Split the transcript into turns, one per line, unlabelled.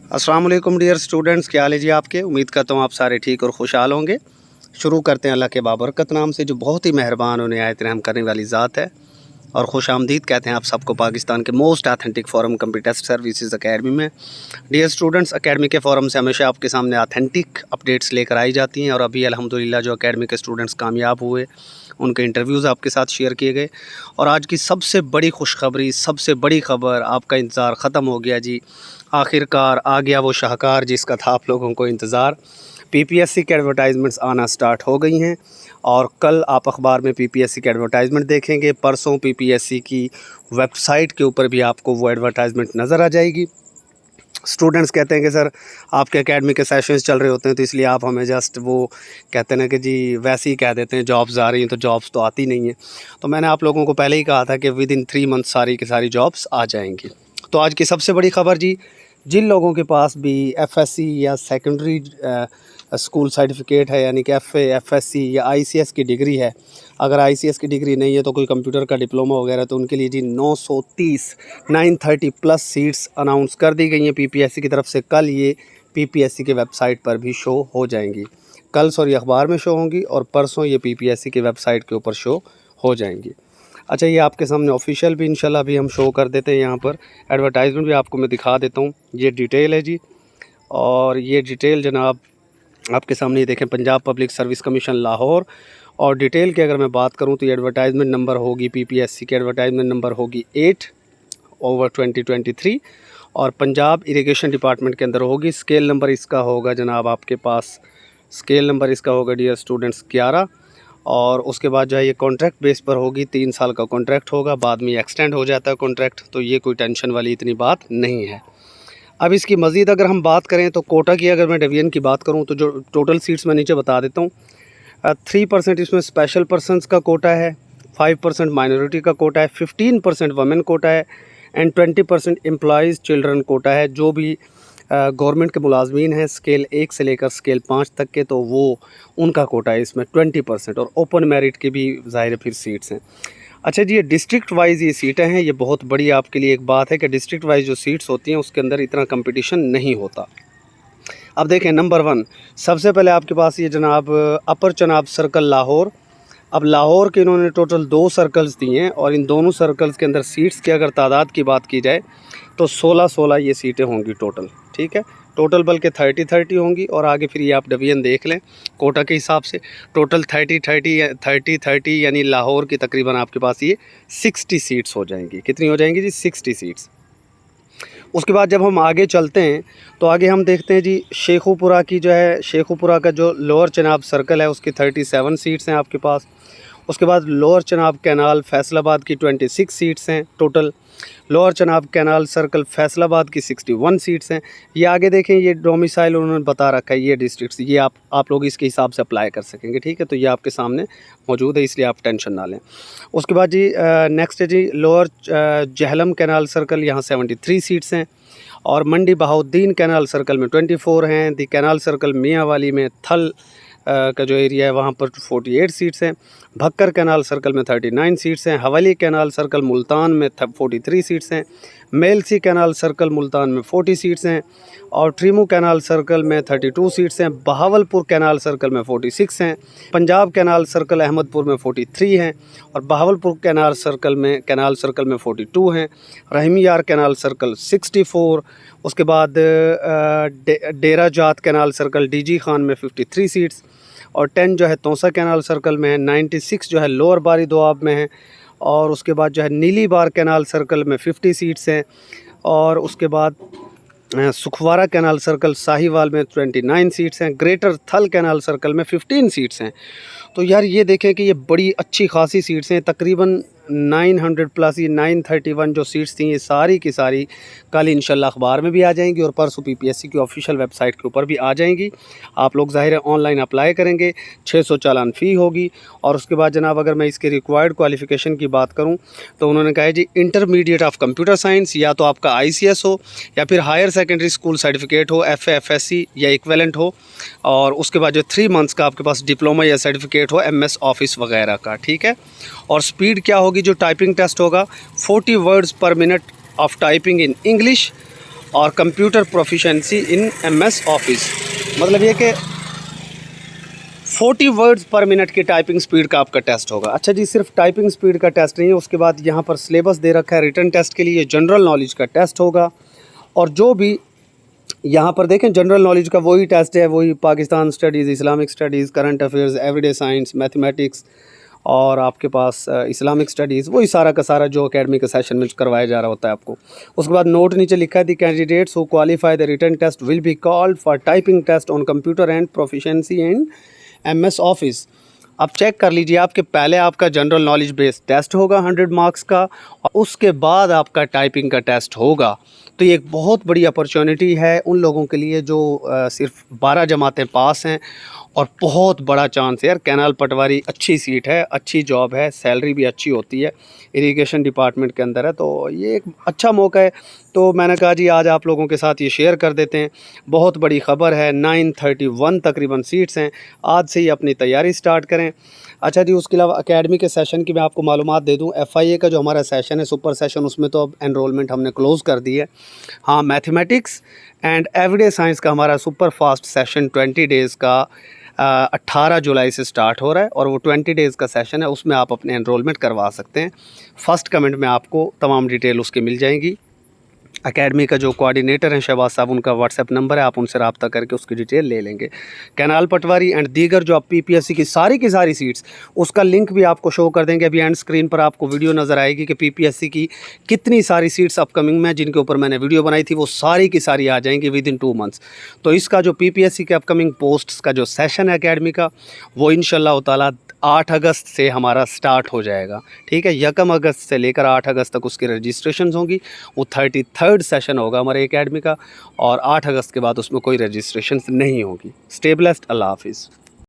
अस्सलाम वालेकुम dear students, क्या हाल है जी आपके। उम्मीद करता हूँ आप सारे ठीक और खुशहाल होंगे। शुरू करते हैं अल्लाह के बाबरकत नाम से, जो बहुत ही मेहरबान और निहायत रहम करने वाली ज़ात है। और खुश आमदीद कहते हैं आप सबको पाकिस्तान के most authentic forum computer services academy में। डियर स्टूडेंट्स, अकेडमी के फोरम से हमेशा आपके सामने ऑथेंटिक अपडेट्स लेकर आई जाती हैं। और अभी अल्हम्दुलिल्लाह जो अकेडमी के स्टूडेंट्स कामयाब हुए, उनके इंटरव्यूज़ आपके साथ शेयर किए गए। और आज की सबसे बड़ी खुशखबरी, सबसे बड़ी ख़बर, आपका इंतज़ार ख़त्म हो गया जी। आखिरकार आ गया वो शाहकार जिसका था आप लोगों को इंतज़ार। पीपीएससी के एडवर्टाइजमेंट्स आना स्टार्ट हो गई हैं। और कल आप अखबार में पीपीएससी के एडवर्टाइजमेंट देखेंगे। परसों पीपीएससी की वेबसाइट के ऊपर भी आपको वो एडवर्टाइजमेंट नज़र आ जाएगी। स्टूडेंट्स कहते हैं कि सर आपके एकेडमी के सेशंस चल रहे होते हैं, तो इसलिए आप हमें जस्ट वो कहते हैं ना कि जी वैसे ही कह देते हैं जॉब्स आ रही हैं, तो जॉब्स तो आती नहीं हैं। तो मैंने आप लोगों को पहले ही कहा था कि विद इन 3 मंथ सारी की सारी जॉब्स आ जाएंगी। तो आज की सबसे बड़ी खबर जी, जिन लोगों के पास भी एफएससी या सेकेंडरी स्कूल सर्टिफिकेट है, यानी कि एफएससी या आईसीएस की डिग्री है। अगर आईसीएस की डिग्री नहीं है तो कोई कंप्यूटर का डिप्लोमा वगैरह, तो उनके लिए जी 930 प्लस सीट्स अनाउंस कर दी गई हैं पीपीएससी की तरफ से। कल ये पीपीएससी के वेबसाइट पर भी शो हो जाएंगी। कल सॉरी अखबार में शो होंगी और परसों ये पीपीएससी के वेबसाइट के ऊपर शो हो जाएंगी। अच्छा, ये आपके सामने ऑफिशियल भी इंशाल्लाह अभी हम शो कर देते हैं। यहाँ पर एडवर्टाइजमेंट भी आपको मैं दिखा देता हूँ। ये डिटेल है जी, और ये डिटेल जनाब आपके सामने ही देखें, Punjab public service commission Lahore. और डिटेल की अगर मैं बात करूँ तो ये एडवर्टाइजमेंट नंबर होगी, पीपीएससी की एडवर्टाइजमेंट नंबर होगी 8/2023। और पंजाब इरिगेशन डिपार्टमेंट के अंदर होगी। स्केल नंबर इसका होगा जनाब आपके पास, स्केल नंबर इसका होगा डियर स्टूडेंट्स 11। और उसके बाद जो है ये कॉन्ट्रैक्ट बेस पर होगी, 3 साल का कॉन्ट्रैक्ट होगा, बाद में एक्सटेंड हो जाता है कॉन्ट्रैक्ट, तो ये कोई टेंशन वाली इतनी बात नहीं है। अब इसकी मज़ीद अगर हम बात करें तो कोटा की, अगर मैं डिवीज़न की बात करूं तो जो टोटल सीट्स मैं नीचे बता देता हूं। 3% इसमें स्पेशल पर्सनस का कोटा है, 5% माइनॉरिटी का कोटा है, 15% वमेन कोटा है एंड 20% एम्प्लॉयज़ चिल्ड्रन कोटा है। जो भी गवर्नमेंट के मुलाजमीन हैं स्केल 1 से लेकर स्केल 5 तक के, तो वो उनका कोटा है इसमें 20%। और ओपन मेरिट की भी ज़ाहिर फिर सीट्स हैं। अच्छा जी, ये डिस्ट्रिक्ट वाइज ये सीटें हैं। ये बहुत बड़ी आपके लिए एक बात है कि डिस्ट्रिक्ट वाइज जो सीट्स होती हैं उसके अंदर इतना कंपटीशन नहीं होता। अब देखें, नंबर 1 सबसे पहले आपके पास ये जनाब अपर चनाब सर्कल लाहौर। अब लाहौर के इन्होंने टोटल 2 सर्कल्स दिए हैं, और इन दोनों सर्कल्स के अंदर सीट्स की अगर तादाद की बात की जाए तो 16-16 ये सीटें होंगी टोटल। ठीक है, टोटल बल्कि 30-30 होंगी। और आगे फिर ये आप डिवीज़न देख लें कोटा के हिसाब से, टोटल 30-30 यानी लाहौर की तकरीबन आपके पास ये 60 सीट्स हो जाएंगी। कितनी हो जाएंगी जी? 60 सीट्स। उसके बाद जब हम आगे चलते हैं तो आगे हम देखते हैं जी शेखुपुरा की, जो है शेखुपुरा का जो लोअर चनाब सर्कल है उसकी 37 सीट्स हैं आपके पास। उसके बाद लोअर चनाब कैनाल फैसलाबाद की 26 सीट्स हैं total. Lower Chenab canal circle Faisalabad की 61 सीट्स हैं। ये आगे देखें, ये डोमिसाइल उन्होंने बता रखा है, ये डिस्ट्रिक्ट्स, ये आप लोग इसके हिसाब से अप्लाई कर सकेंगे। ठीक है, तो ये आपके सामने मौजूद है, इसलिए आप टेंशन ना लें। उसके बाद जी नेक्स्ट है जी लोअर जहलम कैनाल सर्कल, यहाँ 73 सीट्स हैं। और मंडी बहाउद्दीन कैनाल सर्कल में 24 हैं। दी कैनाल सर्कल मियाँ वाली में थल का जो एरिया है वहाँ पर 48 सीट्स हैं। भक्कर कैनाल सर्कल में 39 सीट्स हैं। हवेली कैनाल सर्कल मुल्तान में 43 सीट्स हैं। मेलसी कैनाल सर्कल मुल्तान में 40 सीट्स हैं। और ट्रीमू कैनाल सर्कल में 32 सीट्स हैं। बहावलपुर कैनाल सर्कल में 46 हैं। पंजाब कैनाल सर्कल अहमदपुर में 43 हैं। और बहावलपुर कैनाल सर्कल में 42 हैं। Rahimyar canal circle 64। उसके बाद डेरा जात कैनाल सर्कल डीजी खान में 53 सीट्स। और 10 जो है तौसा कैनाल सर्कल में है। 96 जो है लोअर बारी दोआब में है। और उसके बाद जो है नीली बार कैनाल सर्कल में 50 सीट्स हैं। और उसके बाद सुखवारा कैनाल सर्कल साहिवाल में 29 सीट्स हैं। ग्रेटर थल कैनाल सर्कल में 15 सीट्स हैं। तो यार ये देखें कि ये बड़ी अच्छी खासी सीट्स हैं, तकरीबन 900 प्लस, ये 931 जो सीट्स थी ये सारी की सारी कल इंशाल्लाह अखबार में भी आ जाएंगी और परसों पीपीएससी की ऑफिशियल वेबसाइट के ऊपर भी आ जाएंगी। आप लोग ज़ाहिर है ऑनलाइन अप्लाई करेंगे, 600 चालान फ़ी होगी। और उसके बाद जनाब अगर मैं इसके रिक्वायर्ड क्वालिफ़िकेशन की बात करूँ तो उन्होंने कहा है जी इंटरमीडिएट ऑफ कंप्यूटर साइंस, या तो आपका आईसीएस हो या फिर हायर सेकेंडरी स्कूल सर्टिफिकेट हो, एफएससी या इक्विवेलेंट हो। और उसके बाद जो 3 मंथ्स का आपके पास डिप्लोमा या सर्टिफिकेट हो एमएस ऑफिस वगैरह का। ठीक है, और स्पीड क्या होगी, जो टाइपिंग टेस्ट होगा 40 words per minute of typing in English. और computer proficiency in MS office, मतलब ये कि 40 वर्ड्स पर मिनट की टाइपिंग स्पीड का आपका टेस्ट होगा। अच्छा जी, सिर्फ टाइपिंग स्पीड का टेस्ट नहीं है, उसके बाद यहाँ पर सिलेबस दे रखा है रिटन टेस्ट के लिए, जनरल नॉलेज का टेस्ट होगा। और जो भी यहाँ पर देखें जनरल नॉलेज का वही टेस्ट है, वही Pakistan studies, Islamic studies, current affairs, everyday science, mathematics और आपके पास इस्लामिक स्टडीज़, वही सारा का सारा जो एकेडमी के सेशन में करवाया जा रहा होता है आपको। उसके बाद नोट नीचे लिखा है the candidates who qualify the written test will be called for typing test on computer and proficiency in MS office. अब चेक कर लीजिए, आपके पहले आपका जनरल नॉलेज बेस्ड टेस्ट होगा 100 मार्क्स का, और उसके बाद आपका टाइपिंग का टेस्ट होगा। तो ये एक बहुत बड़ी अपॉर्चुनिटी है उन लोगों के लिए जो सिर्फ 12 जमातें पास हैं, और बहुत बड़ा चांस है यार। कैनाल पटवारी अच्छी सीट है, अच्छी जॉब है, सैलरी भी अच्छी होती है, इरिगेशन डिपार्टमेंट के अंदर है, तो ये एक अच्छा मौका है। तो मैंने कहा जी आज आप लोगों के साथ ये शेयर कर देते हैं। बहुत बड़ी ख़बर है, 931 तकरीबन सीट्स हैं, आज से ही अपनी तैयारी स्टार्ट करें। अच्छा जी, उसके अलावा एकेडमी के सेशन की मैं आपको मालूमात दे दूं। FIA का जो हमारा सेशन है, सुपर सेशन, उसमें तो अब एनरोलमेंट हमने क्लोज़ कर दी है। हाँ, मैथमेटिक्स एंड एवरीडे साइंस का हमारा सुपर फास्ट सेशन 20 डेज़ का 18 जुलाई से स्टार्ट हो रहा है, और वो 20 डेज़ का सेशन है, उसमें आप अपने एनरोलमेंट करवा सकते हैं। फर्स्ट कमेंट में आपको तमाम डिटेल उसकी मिल जाएंगी। एकेडमी का जो कोऑर्डिनेटर हैं शहबाज साहब, उनका व्हाट्सएप नंबर है, आप उनसे रब्ता करके उसकी डिटेल ले लेंगे। कैनाल पटवारी एंड दीगर जो आप PPSC की सारी सीट्स, उसका लिंक भी आपको शो कर देंगे। अभी एंड स्क्रीन पर आपको वीडियो नज़र आएगी कि PPSC की कितनी सारी सीट्स अपकमिंग में जिनके ऊपर मैंने वीडियो बनाई थी, वो सारी की सारी आ जाएंगी विदिन 2 मंथ्स। तो इसका जो PPSC के अपकमिंग पोस्ट्स का जो सेशन है एकेडमी का, वो इंशाअल्लाह ताला 8 अगस्त से हमारा स्टार्ट हो जाएगा। ठीक है, 1 अगस्त से लेकर 8 अगस्त तक उसकी रजिस्ट्रेशन होंगी। वो 33rd सेशन होगा हमारे एकेडमी का, और 8 अगस्त के बाद उसमें कोई रजिस्ट्रेशन नहीं होगी। स्टे ब्लेस्ड, अल्लाह हाफिज़।